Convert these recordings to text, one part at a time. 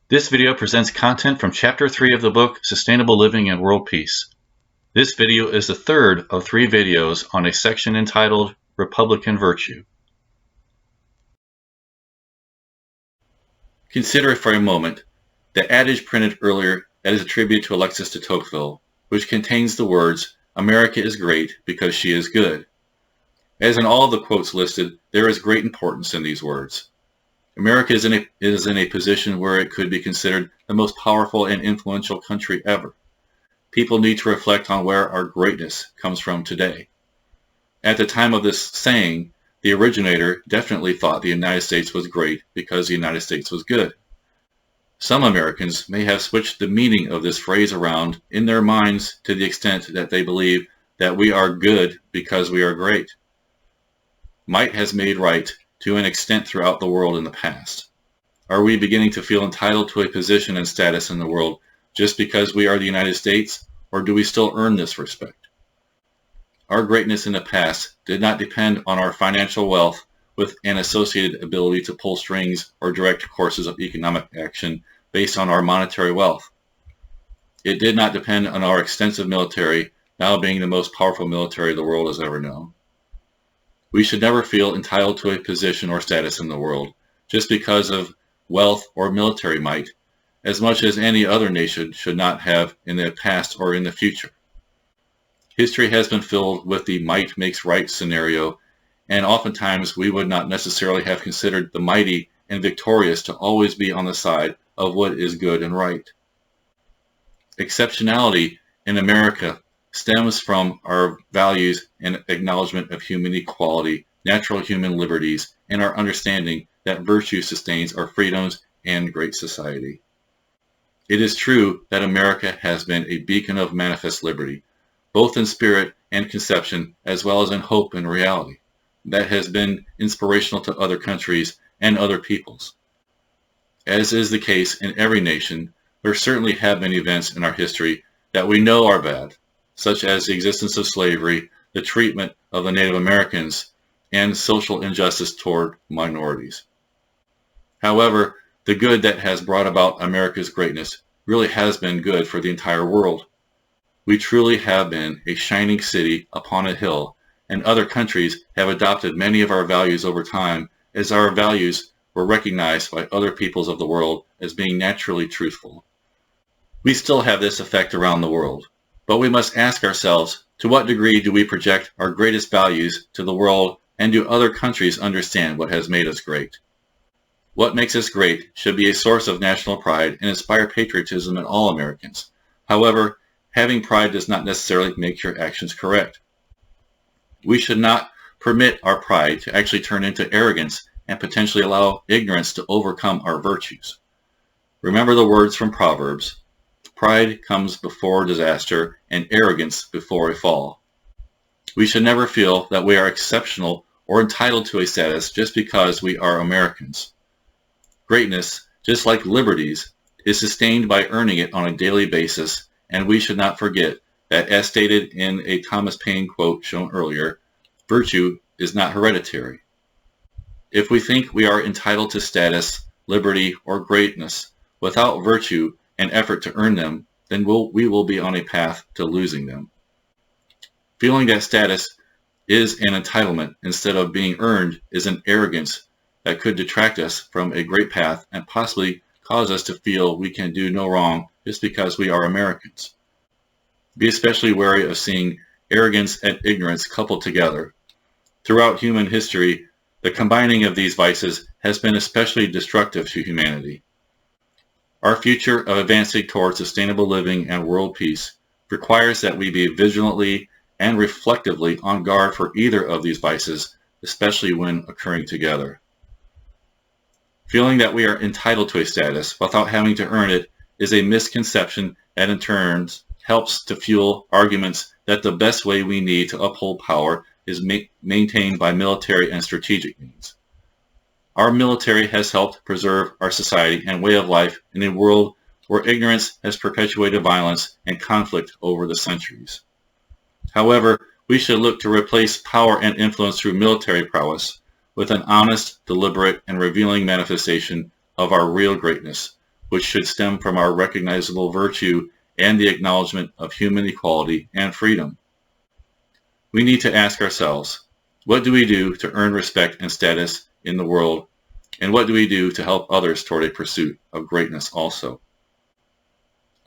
This video presents content from Chapter 3 of the book, Sustainable Living and World Peace. This video is the third of 3 videos on a section entitled Republican Virtue. Consider for a moment the adage printed earlier that is attributed to Alexis de Tocqueville, which contains the words, "America is great because she is good." As in all the quotes listed, there is great importance in these words. America is in a position where it could be considered the most powerful and influential country ever. People need to reflect on where our greatness comes from today. At the time of this saying, the originator definitely thought the United States was great because the United States was good. Some Americans may have switched the meaning of this phrase around in their minds to the extent that they believe that we are good because we are great. Might has made right to an extent throughout the world in the past. Are we beginning to feel entitled to a position and status in the world just because we are the United States, or do we still earn this respect? Our greatness in the past did not depend on our financial wealth with an associated ability to pull strings or direct courses of economic action based on our monetary wealth. It did not depend on our extensive military, now being the most powerful military the world has ever known. We should never feel entitled to a position or status in the world just because of wealth or military might, as much as any other nation should not have in the past or in the future. History has been filled with the might makes right scenario, and oftentimes we would not necessarily have considered the mighty and victorious to always be on the side of what is good and right. Exceptionality in America stems from our values and acknowledgement of human equality, natural human liberties, and our understanding that virtue sustains our freedoms and great society. It is true that America has been a beacon of manifest liberty, both in spirit and conception, as well as in hope and reality, that has been inspirational to other countries and other peoples. As is the case in every nation, there certainly have been events in our history that we know are bad, such as the existence of slavery, the treatment of the Native Americans, and social injustice toward minorities. However, the good that has brought about America's greatness really has been good for the entire world. We truly have been a shining city upon a hill, and other countries have adopted many of our values over time as our values were recognized by other peoples of the world as being naturally truthful. We still have this effect around the world. But we must ask ourselves, to what degree do we project our greatest values to the world, and do other countries understand what has made us great? What makes us great should be a source of national pride and inspire patriotism in all Americans. However, having pride does not necessarily make your actions correct. We should not permit our pride to actually turn into arrogance and potentially allow ignorance to overcome our virtues. Remember the words from Proverbs, "Pride comes before disaster, and arrogance before a fall." We should never feel that we are exceptional or entitled to a status just because we are Americans. Greatness, just like liberties, is sustained by earning it on a daily basis, and we should not forget that, as stated in a Thomas Paine quote shown earlier, virtue is not hereditary. If we think we are entitled to status, liberty, or greatness without virtue and effort to earn them, then we will be on a path to losing them. Feeling that status is an entitlement instead of being earned is an arrogance that could detract us from a great path and possibly cause us to feel we can do no wrong just because we are Americans. Be especially wary of seeing arrogance and ignorance coupled together. Throughout human history, the combining of these vices has been especially destructive to humanity. Our future of advancing towards sustainable living and world peace requires that we be vigilantly and reflectively on guard for either of these vices, especially when occurring together. Feeling that we are entitled to a status without having to earn it is a misconception that in turn helps to fuel arguments that the best way we need to uphold power is maintained by military and strategic means. Our military has helped preserve our society and way of life in a world where ignorance has perpetuated violence and conflict over the centuries. However, we should look to replace power and influence through military prowess with an honest, deliberate, and revealing manifestation of our real greatness, which should stem from our recognizable virtue and the acknowledgement of human equality and freedom. We need to ask ourselves, what do we do to earn respect and status in the world, and what do we do to help others toward a pursuit of greatness also?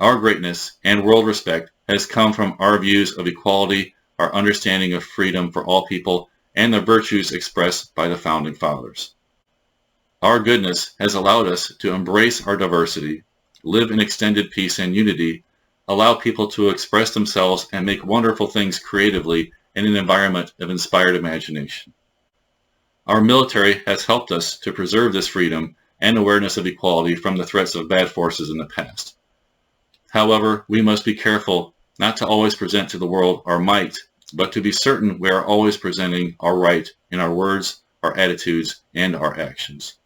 Our greatness and world respect has come from our views of equality, our understanding of freedom for all people, and the virtues expressed by the Founding Fathers. Our goodness has allowed us to embrace our diversity, live in extended peace and unity, allow people to express themselves and make wonderful things creatively in an environment of inspired imagination. Our military has helped us to preserve this freedom and awareness of equality from the threats of bad forces in the past. However, we must be careful not to always present to the world our might, but to be certain we are always presenting our right in our words, our attitudes, and our actions.